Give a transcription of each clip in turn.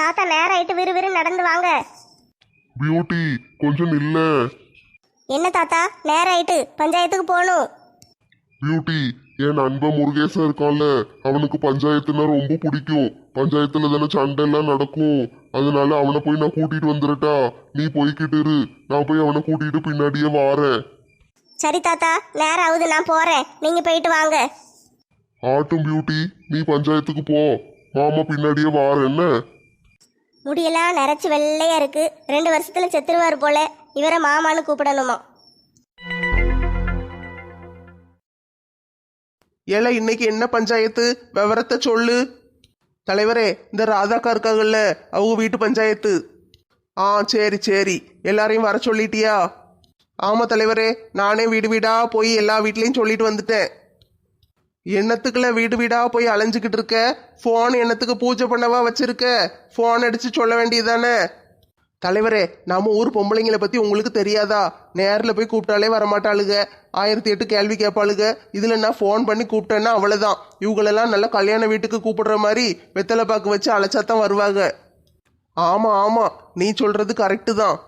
தாத்தா நேரம் ஆயிட்டு விறுவிறு நடந்து வாங்க. பியூட்டி கொஞ்சம் நில்ல. என்ன தாத்தா நேரம் ஆயிட்டு பஞ்சாயத்துக்கு போகணும். பியூட்டி, என் நண்பன் முருகேசன் இருக்கான்ல, அவனுக்கு பஞ்சாயத்துனா ரொம்ப பிடிக்கும். பஞ்சாயத்துல தானே சண்டை எல்லாம் நடக்கும். அதனால அவனை போய் நான் கூட்டிட்டு வந்துடட்டா? நீ போய்கிட்டு இரு, நான் போய் அவனை கூட்டிட்டு பின்னாடியே வாரேன். சரி தாத்தா, நேரம் ஆகுது, நான் போறேன், நீங்க போயிட்டு வாங்க. ஆட்டும் பியூட்டி, நீ பஞ்சாயத்துக்கு போ, மாமா பின்னாடியே வாரேன். என்ன முடியெல்லாம் நிறைச்சி வெள்ளையா இருக்கு, 2 வருஷத்துல செத்துருவாரு போல. இவரை மாமான்னு கூப்பிடணுமா? ஏல இன்னைக்கு என்ன பஞ்சாயத்து, விவரத்தை சொல்லு. தலைவரே, இந்த ராதாக்கா இருக்காங்கல்ல, அவங்க வீட்டு பஞ்சாயத்து. சரி சரி, எல்லாரையும் வர சொல்லிட்டியா? ஆமாம் தலைவரே, நானே வீடு வீடா போய் எல்லா வீட்லேயும் சொல்லிட்டு வந்துட்டேன். என்னத்துக்குள்ள வீடு வீடா போய் அலைஞ்சிக்கிட்டு இருக்க? ஃபோன் என்னத்துக்கு பூஜை பண்ணவா வச்சிருக்க? ஃபோன் அடிச்சு சொல்ல வேண்டியதானே? தலைவரே, நம்ம ஊர் பொம்பளைங்களை பற்றி உங்களுக்கு தெரியாதா? நேரில் போய் கூப்பிட்டாலே வரமாட்டாளுங்க, 1008 கேள்வி கேட்பாளுங்க. இதில் நான் ஃபோன் பண்ணி கூப்பிட்டேன்னா அவ்வளோதான். இவங்களெல்லாம் நல்லா கல்யாண வீட்டுக்கு கூப்பிடுற மாதிரி வெத்தலை பாக்கு வச்சு அழைச்சாத்தான் வருவாங்க. ஆமாம் ஆமாம், நீ சொல்கிறது கரெக்டு தான்.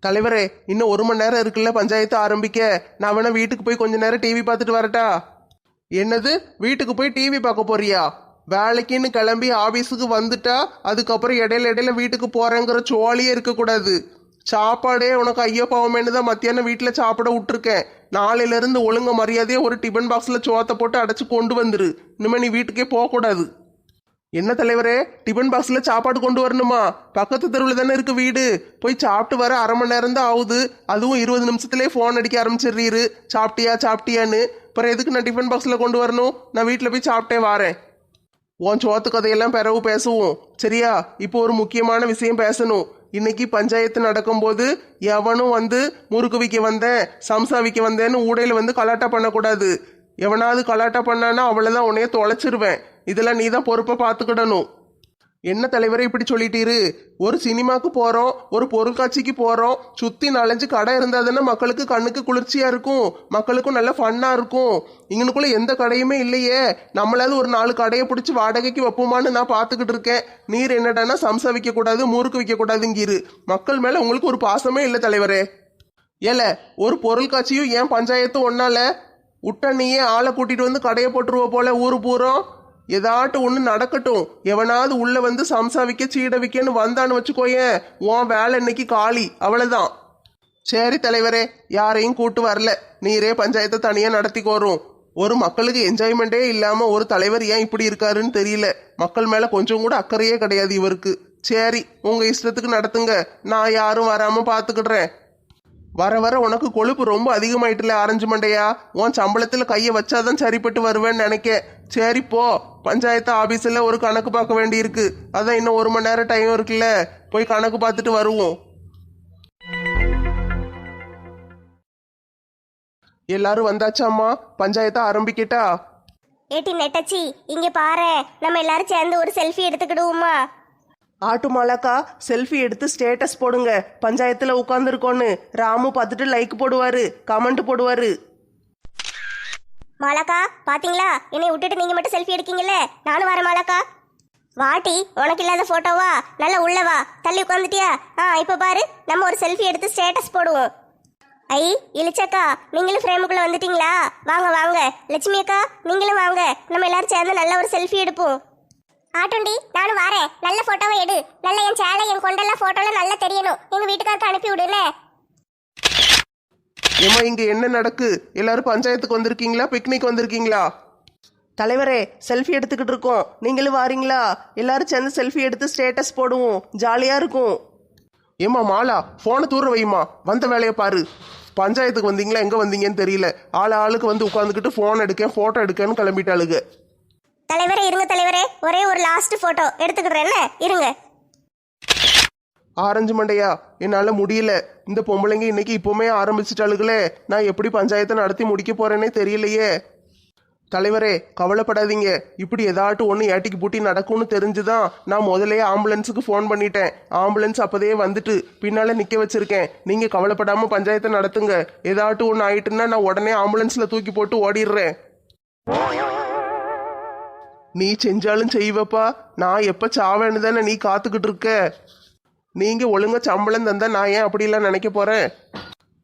தலைவரே, இன்னும் 1 மணி நேரம் இருக்குல்ல பஞ்சாயத்து ஆரம்பிக்க. நான் வேணா வீட்டுக்கு போய் கொஞ்ச நேரம் டிவி பார்த்துட்டு வரட்டா? என்னது, வீட்டுக்கு போய் டிவி பார்க்க போறியா? வேலைக்குன்னு கிளம்பி ஆபீஸுக்கு வந்துட்டா அதுக்கப்புறம் இடையில வீட்டுக்கு போறேங்கிற சோழியே இருக்கக்கூடாது. சாப்பாடே உனக்கு ஐயோ பாவமேனு தான் மத்தியானம் வீட்டில் சாப்பிட விட்டுருக்கேன். நாளையிலேருந்து ஒழுங்க மரியாதையே ஒரு டிஃபன் பாக்ஸில் சோத்தை போட்டு அடைச்சி கொண்டு வந்துரு. இனிமேல் நீ வீட்டுக்கே போகக்கூடாது. என்ன தலைவரே, டிஃபன் பாக்ஸில் சாப்பாடு கொண்டு வரணுமா? பக்கத்து தெருவில் தானே இருக்கு வீடு. போய் சாப்பிட்டு வர 1/2 மணி நேரம் தான் ஆகுது. அதுவும் 20 நிமிஷத்துலேயே ஃபோன் அடிக்க ஆரம்பிச்சிடுறீரு, சாப்பிட்டியான்னு. அப்புறம் எதுக்கு நான் டிஃபன் பாக்ஸில் கொண்டு வரணும்? நான் வீட்டில் போய் சாப்பிட்டே வரேன். உன் சோத்து கதையெல்லாம் பிறகு பேசுவோம், சரியா? இப்போ ஒரு முக்கியமான விஷயம் பேசணும். இன்னைக்கு பஞ்சாயத்து நடக்கும்போது எவனும் வந்து முறுக்கு விற்க வந்தேன், சம்சா விற்க வந்தேன்னு ஊடையில் வந்து கலாட்டா பண்ணக்கூடாது. எவனாவது கலாட்டா பண்ணான்னா அவ்வளோதான், உன்னைய தொலைச்சிருவேன். இதெல்லாம் நீ தான் பொறுப்பை பார்த்துக்கிடணும். என்ன தலைவரை இப்படி சொல்லிட்டீரு? ஒரு சினிமாவுக்கு போகிறோம், ஒரு பொருட்காட்சிக்கு போகிறோம், சுற்றி 4-5 கடை இருந்தால் தானே மக்களுக்கு கண்ணுக்கு குளிர்ச்சியாக இருக்கும், மக்களுக்கும் நல்ல ஃபன்னாக இருக்கும். இங்கனுக்குள்ளே எந்த கடையுமே இல்லையே. நம்மளாவது ஒரு 4 கடையை பிடிச்சி வாடகைக்கு வைப்போமான்னு நான் பார்த்துக்கிட்டு இருக்கேன். நீர் என்னடானா சம்சா விற்கக்கூடாது, முறுக்கு விற்கக்கூடாதுங்கிரு. மக்கள் மேலே உங்களுக்கு ஒரு பாசமே இல்லை தலைவரே. ஏல, ஒரு பொருட்காட்சியும் ஏன் பஞ்சாயத்து ஒன்னால விட்டா நீயே ஆளை கூட்டிகிட்டு வந்து கடையை போட்டுருவ போல ஊரு பூரம். ஏதாட்டு ஒன்று நடக்கட்டும். எவனாவது உள்ள வந்து சம்சா விற்க சீடை விற்கன்னு வந்தான்னு வச்சுக்கோயேன், உன் வேலை இன்னைக்கு காலி, அவ்வளோதான். சரி தலைவரே, யாரையும் கூட்டு வரல, நீரே பஞ்சாயத்தை தனியாக நடத்திக்கோரும். ஒரு மக்களுக்கு என்ஜாய்மெண்ட்டே இல்லாமல் ஒரு தலைவர் ஏன் இப்படி இருக்காருன்னு தெரியல. மக்கள் மேலே கொஞ்சம் கூட அக்கறையே கிடையாது இவருக்கு. சரி, உங்கள் இஷ்டத்துக்கு நடத்துங்க, நான் யாரும் வராமல் பார்த்துக்கிடுறேன். வர வர உனக்கு கொழுப்பு ரொம்ப அதிகமாயிட்டுல ஆரஞ்சு மண்டையா. உன் சம்பளத்தில் கையை வச்சாதான் சரிப்பட்டு வருவேன்னு நினைக்க. சரி போ, பஞ்சாயத்து ஆபீஸில் ஒரு கணக்கு பார்க்க வேண்டி இருக்கு. அதான் இன்னும் 1 மணி நேரம் டைம் இருக்குல்ல, போய் கணக்கு பார்த்துட்டு வருவோம். எல்லாரும் வந்தாச்சாம்மா, பஞ்சாயத்தை ஆரம்பிக்கிட்டா? ஏட்டி நெட்டச்சி, இங்க பாரு, நம்ம எல்லாரும் சேர்ந்து ஒரு செல்ஃபி எடுத்துக்கிடுவோமா? ஆட்டு மாலாக்கா, செல்ஃபி எடுத்து ஸ்டேட்டஸ் போடுங்க. பஞ்சாயத்தில் உட்காந்துருக்கோன்னு ராமு பார்த்துட்டு லைக் போடுவாரு, கமெண்ட் போடுவாரு. மாலாக்கா பாத்தீங்களா, என்னை விட்டுட்டு நீங்க மட்டும் செல்ஃபி எடுக்கீங்கல்ல, நானும் வரேன் மாலாக்கா. வாட்டி, உனக்கு இல்லாத போட்டோவா? நல்லா உள்ளவா, தள்ளி உட்காந்துட்டியா? இப்போ பாரு, நம்ம ஒரு செல்ஃபி எடுத்து ஸ்டேட்டஸ் போடுவோம். ஐ இளிச்சக்கா, நீங்களும் ஃப்ரேமுக்குள்ள வந்துட்டீங்களா? வாங்க வாங்க. லட்சுமி அக்கா, நீங்களும் வாங்க, நம்ம எல்லாரும் சேர்ந்து நல்ல ஒரு செல்ஃபி எடுப்போம். ஆட்டுண்டி, நானும் வரேன். நல்ல போட்டோவை எடு, நல்ல என் சேலை என் கொண்டெல்லாம் போட்டோலாம் நல்லா தெரியணும். எங்க வீட்டுக்காருக்கு அனுப்பி விடுனே. ஏமா, இங்க என்ன நடக்கு? எல்லாரும் பஞ்சாயத்துக்கு வந்திருக்கீங்களா, பிக்னிக் வந்திருக்கீங்களா? தலைவரே, செல்ஃபி எடுத்துக்கிட்டு இருக்கோம், நீங்களும் வாரீங்களா? எல்லாரும் சேர்ந்து செல்ஃபி எடுத்து ஸ்டேட்டஸ் போடுவோம், ஜாலியா இருக்கும். ஏமா மாலா, போனை தூர வைமா, வந்த வேலையை பாரு. பஞ்சாயத்துக்கு வந்தீங்களா, எங்க வந்தீங்கன்னு தெரியல. ஆளுக்கு வந்து உட்காந்துக்கிட்டு போன் எடுக்க போட்டோ எடுக்கன்னு கிளம்பிட்டாளுங்க. தலைவரே இருங்க தலைவரே, ஒரே ஒரு லாஸ்ட் போட்டோ எடுத்துக்கிறேன், இருங்க. ஆரஞ்சு மண்டையா, என்னால் முடியல. இந்த பொம்பளைங்க இன்னைக்கு இப்போவுமே ஆரம்பிச்சிட்டாளுகளே. நான் எப்படி பஞ்சாயத்தை நடத்தி முடிக்க போறேன்னே தெரியலையே. தலைவரே, கவலைப்படாதீங்க. இப்படி ஏதாட்டும் ஒன்று ஏட்டிக்கு பூட்டி நடக்கும்னு தெரிஞ்சுதான் நான் முதலையே ஆம்புலன்ஸுக்கு ஃபோன் பண்ணிட்டேன். ஆம்புலன்ஸ் அப்போதே வந்துட்டு பின்னால் நிற்க வச்சிருக்கேன். நீங்கள் கவலைப்படாமல் பஞ்சாயத்தை நடத்துங்க. ஏதாட்டும் ஒன்று ஆயிட்டுன்னா நான் உடனே ஆம்புலன்ஸில் தூக்கி போட்டு ஓடிடுறேன். நீ செஞ்சாலும் செய்வப்பா. நான் எப்ப சாவேன்னு தானே நீ காத்துக்கிட்டு இருக்க. நீங்க ஒழுங்கா சம்பளம் தந்தா நான் ஏன் அப்படிலாம் நினைக்க போறேன்.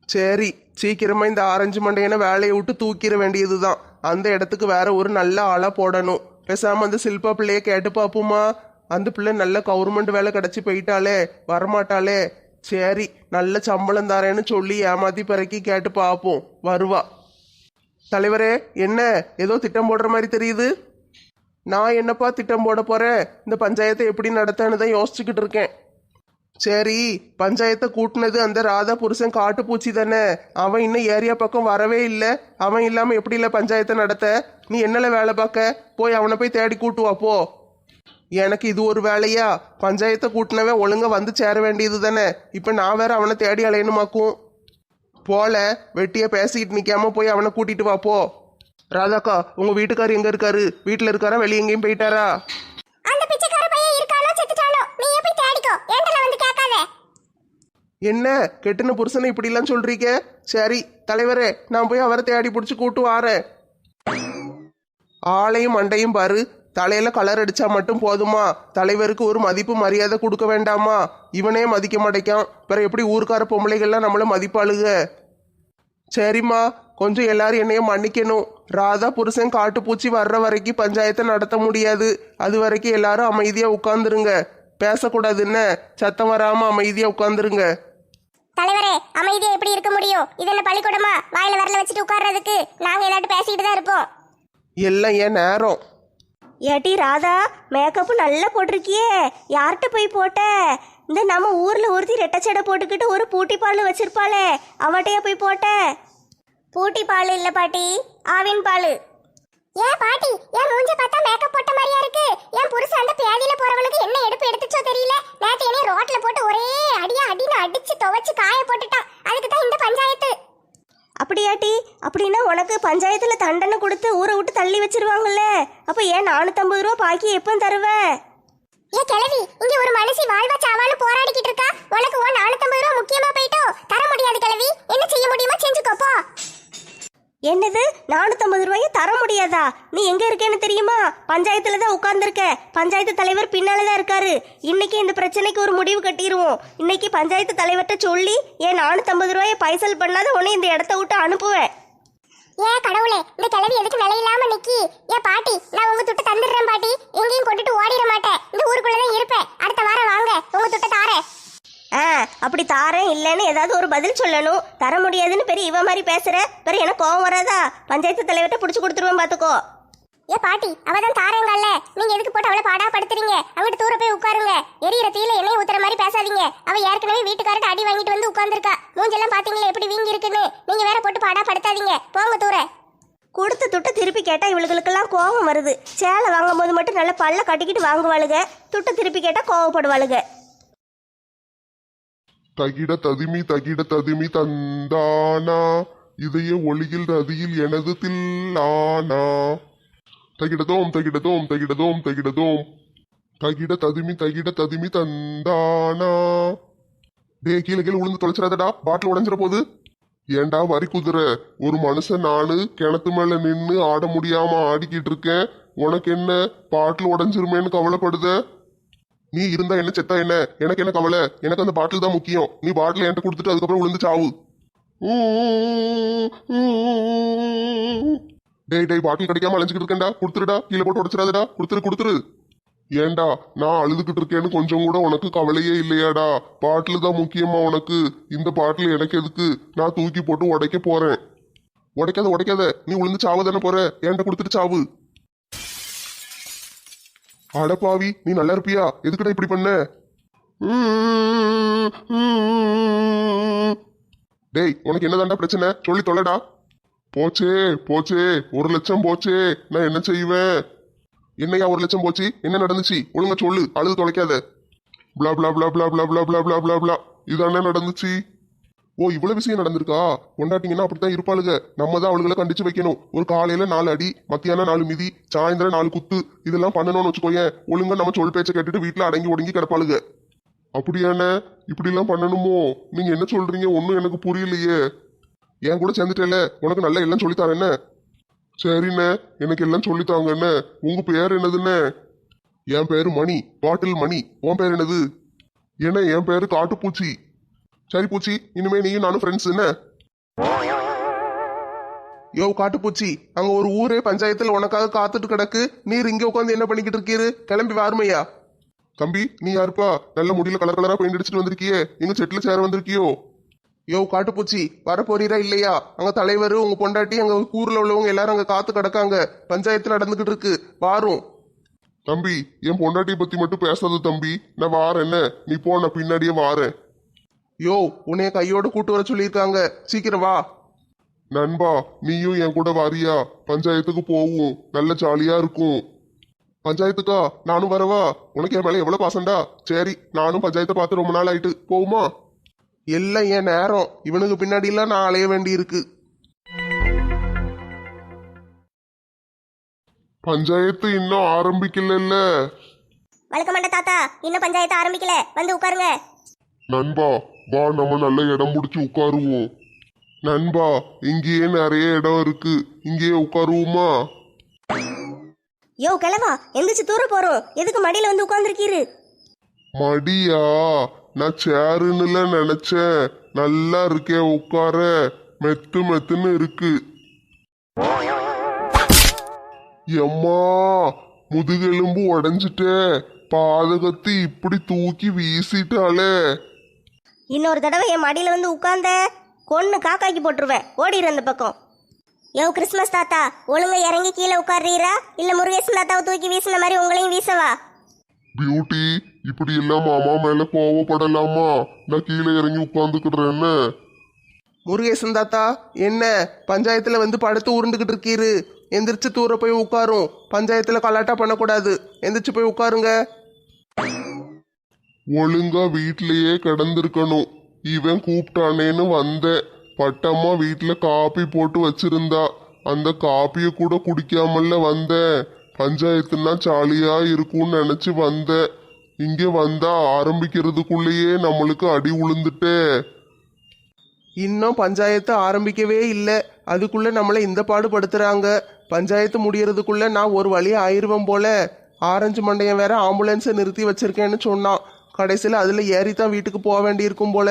சரி, சீக்கிரமா இந்த ஆரஞ்சு மண்டையனை வேலையை விட்டு தூக்கிட வேண்டியதுதான். அந்த இடத்துக்கு வேற ஒரு நல்ல ஆளா போடணும். பேசாம அந்த சில்பா பிள்ளைய கேட்டு பாப்போமா? அந்த பிள்ளை நல்ல கவர்மெண்ட் வேலை கிடைச்சி போயிட்டாலே, வரமாட்டாளே. சரி, நல்ல சம்பளம் தரேன்னு சொல்லி ஏமாத்தி பிறக்கி கேட்டு பார்ப்போம், வருவா. தலைவரே, என்ன ஏதோ திட்டம் போடுற மாதிரி தெரியுது? நான் என்னப்பா திட்டம் போட போறேன்? இந்த பஞ்சாயத்தை எப்படி நடத்தன்னு தான் யோசிச்சுக்கிட்டு இருக்கேன். சரி, பஞ்சாயத்தை கூட்டினது அந்த ராதா புருஷன் காட்டுப்பூச்சி தானே. அவன் இன்னும் ஏரியா பக்கம் வரவே இல்லை. அவன் இல்லாம எப்படி இல்லை பஞ்சாயத்தை நடத்த? நீ என்னல வேலை பார்க்க? போய் அவனை போய் தேடி கூட்டுவா போ. எனக்கு இது ஒரு வேலையா? பஞ்சாயத்தை கூட்டினவன் ஒழுங்கா வந்து சேர வேண்டியது தானே. இப்ப நான் வேற அவனை தேடி அலையணுமாக்கும். போல வெட்டிய பேசிக்கிட்டு நிக்காம போய் அவனை கூட்டிட்டு வா போ. ராதாக்கா, உங்க வீட்டுக்காரர் எங்க இருக்காரு? வீட்டுல இருக்காரா, வெளியே எங்கேயும் போயிட்டாரா? அந்த பிச்சைக்கார பையன் இருக்கானோ செத்துட்டானோ, நீ போய் தேடிக்கோ, என்கிட்ட வந்து கேட்காத. என்ன கெட்டின புருஷனை இப்படி எல்லாம் சொல்றீங்க? சரி தலைவரே, நான் போய் அவரை தேடி பிடிச்சி கூட்டு வாரேன். ஆளையும் மண்டையும் பாரு. தலையில கலர் அடிச்சா மட்டும் போதுமா? தலைவருக்கு ஒரு மதிப்பு மரியாதை கொடுக்க வேண்டாமா? இவனே மதிக்க மாட்டேக்கான், பிற எப்படி ஊருக்கார பொம்பளைகள்லாம் நம்மள மதிப்பாளுக? சரிம்மா, கொஞ்சம் எல்லாரும் என்னைய மன்னிக்கணும். ராதா புருஷன் காட்டுப்பூச்சி வர்ற வரைக்கும் பஞ்சாயத்தை நடத்த முடியாது. அது வரைக்கும் எல்லாரும் அமைதியா உட்கார்ந்துருங்க. பேசக்கூடாதுன்னு சத்தம் வராம அமைதியா உட்கார்ந்துருங்க. தலைவரே, அமைதியா எப்படி இருக்க முடியும்? இது என்ன பள்ளிக்கூடமா? வாயில வரல வச்சுட்டு உட்கார்றதுக்கு? நாங்க எல்லாரும் பேசிக்கிட்டு தான் இருப்போம். எல்லாம் ஏன் நேரம். ஏட்டி ராதா, மேக்கப்பு நல்லா போட்டிருக்கியே, யார்கிட்ட போய் போட்ட? இந்த நம்ம ஊர்ல ஒருத்தி ரெட்டச்சடை போட்டுக்கிட்டு ஒரு பூட்டி பால் வச்சிருப்பாளே, அவட்டையா போய் போட்ட? பூட்டி பால் இல்ல பாட்டி, ஆவின் பால். ஏன் பாட்டி, என் மூஞ்ச பார்த்தா மேக்கப் போட்ட மாதிரியா இருக்கு? என் புருஷன் அந்த பேதியில போறவளுக்கு என்ன எடுப்பு எடுத்துச்சோ தெரியல. நேத்து என்னைய ரோட்ல போட்டு ஒரே அடியா அடின்னு அடிச்சு துவைச்சு காய போட்டுட்டான். அதுக்கு தான் இந்த பஞ்சாயத்து. அப்படியாட்டி? அப்படின்னா உனக்கு பஞ்சாயத்துல தண்டனை கொடுத்து ஊரை விட்டு தள்ளி வச்சிருவாங்கல்ல. அப்ப ஏன் 450 ரூபா பாக்கி எப்போ தருவ? ஏ கிழவி, இங்க ஒரு மனுஷி வாழ்வா சாவான்னு போராடிக்கிட்டு இருக்கா. உனக்கு 450 ரூபா முக்கியமா போயிட்டோ? தர முடியாது கிழவி. என்ன செய்ய முடியுமா செஞ்சுக்கோ போ. என்னது, 450 ரூபாயை தர முடியாதா? நீ எங்க இருக்கேன்னு தெரியுமா? பஞ்சாயத்துல தான் உட்கார்ந்துருக்க. பஞ்சாயத்து தலைவர் பின்னாலதான் இருக்காரு. இன்னைக்கு இந்த பிரச்சனைக்கு ஒரு முடிவு கட்டிடுவோம். இன்னைக்கு பஞ்சாயத்து தலைவர்கிட்ட சொல்லி ஏன் 450 ரூபாயை பைசல் பண்ணாத உன்னை இந்த இடத்த விட்டு அனுப்புவேன். ஏ கடவுளே, இந்த கிழவி எதுக்கு நிலை இல்லாம நிக்கி? ஏ பாட்டி, நான் உங்க துட்டு தந்துடுறேன் பாட்டி. எங்கேயும் கொண்டுட்டு ஓடிட மாட்டேன். இந்த ஊருக்குள்ளதான் இருப்பேன். அடுத்த வாரம் வாங்க, உங்க துட்டை தாரேன். அப்படி தாரேன் இல்லைன்னு ஏதாவது ஒரு பதில் சொல்லணும். தர முடியாதுன்னு பெரிய இவ மாதிரி பேசுற. பெரிய எனக்கு கோவம் வராதா? பஞ்சாயத்து தலைவர்கிட்ட புடிச்சு கொடுத்துருவேன் பாத்துக்கோ. ஏ பாட்டி, அவதான் தாரேங்கல்ல, நீங்க எதுக்கு போட்டு அவளை பாடா படுத்துறீங்க? அவகிட்ட தூர போய் உட்காருங்க. எரியிற தீயில எண்ணெய் ஊத்துற மாதிரி பேசாதீங்க. அவ ஏற்கனவே வீட்டுக்காரட்ட அடி வாங்கிட்டு வந்து உட்கார்ந்துருக்கா. மூஞ்செல்லாம் பாத்தீங்களா எப்படி வீங்கி இருக்குன்னு? நீங்க வேற போட்டு பாடா படுத்தாதீங்க. போங்க தூர. கொடுத்த துட்டை திருப்பி கேட்டா இவளுகளுக்கெல்லாம் கோவம் வருது. சேலை வாங்கும் போது மட்டும் நல்ல பல்ல கட்டிக்கிட்டு வாங்குவாளுங்க. துட்டை திருப்பி கேட்டா கோவப்படுவாளுங்க. தகிட ததுமி தந்தானா, இதய ஒளியில் ரதியில் எனது தில்லானா. தகிடதோம் தகிடதோம் தகிடதோம் தகிடதோம். தகிட ததுமி தந்தானா. டே, கீழே கீழே உளுந்து தொலைச்சிடாதடா, பாட்டில் உடஞ்சிட போகுது. ஏண்டா வரி குதிரை, ஒரு மனுஷன் நானு கிணத்து மேல நின்று ஆட முடியாம ஆடிக்கிட்டு இருக்கேன். உனக்கு என்ன பாட்டில் உடஞ்சிருமேன்னு கவலைப்படுத? நீ இருந்தா என்ன செத்தா என்ன, எனக்கு என்ன கவலை? எனக்கு அந்த பாட்டில் தான் முக்கியம். நீ பாட்டில் என்கிட்ட கொடுத்துட்டு அதுக்கப்புறம் விழுந்து சாவு. டேய், பாட்டில் கிடைக்காம அலைஞ்சிக்கிட்டு இருக்கேன்டா, கொடுத்துருடா, கீழே போட்டு உடச்சிடாதடா, கொடுத்துரு. ஏண்டா, நான் அழுதுகிட்டு இருக்கேன்னு கொஞ்சம் கூட உனக்கு கவலையே இல்லையாடா? பாட்டில் தான் முக்கியமா உனக்கு? இந்த பாட்டில் எனக்கு எதுக்கு? நான் தூக்கி போட்டு உடைக்க போறேன். உடைக்காத, நீ விழுந்து சாவ தானே போற, என்கிட்ட கொடுத்துட்டு சாவு. அடப்பாவி, நீ நல்லா இருப்பியா? எதுக்குடா இப்படி பண்ண? டேய், உனக்கு என்னதான்டா பிரச்சனை? சொல்லி தொலைடா. போச்சே 1 லட்சம் போச்சே, நான் என்ன செய்வேன்? என்னையா 1 லட்சம் போச்சு? என்ன நடந்துச்சு? ஒழுங்கா சொல்லு, அழுது தொலைக்காத. பிளா பிளா பிளா பிளா பிளா பிளா பிளா பிளா பிளா பிளா. இதானே நடந்துச்சு? ஓ, இவ்வளவு விஷயம் நடந்திருக்கா? கொண்டாட்டிங்கன்னா அப்படித்தான் இருப்பாளுங்க. நம்ம தான் அவளுகளை கண்டிச்சு வைக்கணும். ஒரு காலையில 4 அடி, மத்தியானம் 4 மிதி, சாயந்தரம் 4 குத்து, இதெல்லாம் பண்ணணும்னு வச்சுக்கோயேன். ஒழுங்கா நம்ம சொல் பேச்சை கேட்டுட்டு வீட்டுல அடங்கி ஒடுங்கி கிடப்பாளுங்க. அப்படியான இப்படி எல்லாம் பண்ணணுமோ? நீங்க என்ன சொல்றீங்க? ஒன்னும் எனக்கு புரியலையே. என் கூட சேர்ந்துட்டேல, உனக்கு நல்லா எல்லாம் சொல்லித்தாரேன் என்ன? சரிண்ணே, எனக்கு எல்லாம் சொல்லித்தாங்கண்ணே. உங்க பேர் என்னதுண்ணே? என் பேரு மணி, பாட்டில் மணி. உன் பேர் என்னது? என்ன, என் பேரு காட்டுப்பூச்சி. சரி பூச்சி, இனிமே நீயும் நானும் ஃப்ரெண்ட்ஸ் என்ன? யோ காட்டுப்பூச்சி, அங்க ஒரு ஊரே பஞ்சாயத்துல உனக்காக காத்துட்டு கிடக்கு. நீர் இங்க உட்காந்து என்ன பண்ணிக்கிட்டு இருக்கீரு? கிளம்பி வாருமையா. தம்பி, நீ யாருப்பா? நல்ல முடியல கலர் கலரா பெயிண்ட் அடிச்சுட்டு வந்திருக்கியே, எங்க செட்டில் சேர வந்திருக்கியோ? யோ காட்டுப்பூச்சி, வர போறீரா இல்லையா? அங்க தலைவர், உங்க பொண்டாட்டி, அங்க ஊர்ல உள்ளவங்க எல்லாரும் அங்க காத்து கிடக்காங்க. பஞ்சாயத்து நடந்துகிட்டு இருக்கு, வாரும். தம்பி, என் பொண்டாட்டியை பத்தி மட்டும் பேசாத தம்பி. நான் வாரேன் என்ன, நீ போ, நான் பின்னாடியே வாரேன். யோ, உன்னைய கையோட கூட்டு வர சொல்லியிருக்காங்க, சீக்கிரம் வா. நண்பா, நீயும் என் கூட வாரியா? பஞ்சாயத்துக்கு போவோம், நல்ல ஜாலியா இருக்கும். பஞ்சாயத்துக்கா? நானும் வரவா? உனக்கு என் மேல எவ்வளவு பாசண்டா. சரி, நானும் பஞ்சாயத்தை பார்த்து ரொம்ப நாள் ஆயிட்டு, போகுமா? எல்லாம் என் நேரம், இவனுக்கு பின்னாடி எல்லாம் நான் அலைய வேண்டி இருக்கு. பஞ்சாயத்து இன்னும் ஆரம்பிக்கல. வழக்கமாட்ட தாத்தா, இன்னும் பஞ்சாயத்து ஆரம்பிக்கல, வந்து உட்காருங்க. நண்பா, வா, நம்ம நல்ல இடம் முடிச்சு உட்காருவோம். நண்பா, இங்கேயே நிறைய இடம் இருக்கு, இங்கேயே உட்காருவோமா? யோ கிழவா, எந்திரிச்சு தூர போறோம். எதுக்கு மடியில வந்து உட்கார்ந்துருக்கீரு? மடியா? நான் சேருன்னுல நினைச்சேன். நல்லா இருக்கே உட்கார, மெத்து மெத்துன்னு இருக்கு. எம்மா, முதுகெலும்பு உடைஞ்சிட்டே. பாதகத்தை இப்படி தூக்கி வீசிட்டாளே. இன்னொரு தடவை என் மடியில வந்து உட்கார்ந்த கொன்னு காக்காக்கி போட்டுருவேன். ஓடிடு அந்த பக்கம். யோ கிறிஸ்மஸ் தாத்தா, ஒழுங்கா இறங்கி கீழே உட்கார்றீரா இல்ல முருகேசன் தாத்தாவை தூக்கி வீசின மாதிரி உங்களையும் வீசவா? பியூட்டி, இப்படி எல்லாம் மாமா மேல கோவப்படலாமா? நான் கீழே இறங்கி உட்கார்ந்துக்கிடுறேன்னு. முருகேசன் தாத்தா, என்ன பஞ்சாயத்துல வந்து படுத்து உருண்டுகிட்டு இருக்கீரு? எந்திரிச்சு தூர போய் உட்காரும். பஞ்சாயத்துல கலாட்டா பண்ணக்கூடாது, எந்திரிச்சு போய் உட்காருங்க. ஒழுங்கா வீட்லயே கிடந்திருக்கணும். இவன் கூப்பிட்டானேன்னு வந்தேன். பட்டம்மா வீட்டுல காப்பி போட்டு வச்சிருந்தா, அந்த காப்பியை கூட குடிக்காமல்ல வந்தேன். பஞ்சாயத்துனா ஜாலியா இருக்கும்னு நினைச்சு வந்தேன். இங்க வந்தா ஆரம்பிக்கிறதுக்குள்ளேயே நம்மளுக்கு அடி உளுந்துட்டே. இன்னும் பஞ்சாயத்து ஆரம்பிக்கவே இல்லை, அதுக்குள்ள நம்மளை இந்த பாடுபடுத்துறாங்க. பஞ்சாயத்து முடியறதுக்குள்ள நான் ஒரு வழி ஆயிருவேன் போல. ஆரஞ்சு மண்டையன் வேற ஆம்புலன்ஸை நிறுத்தி வச்சிருக்கேன்னு சொன்னான். கடைசியில் அதில் ஏறித்தான் வீட்டுக்கு போக வேண்டியிருக்கும் போல.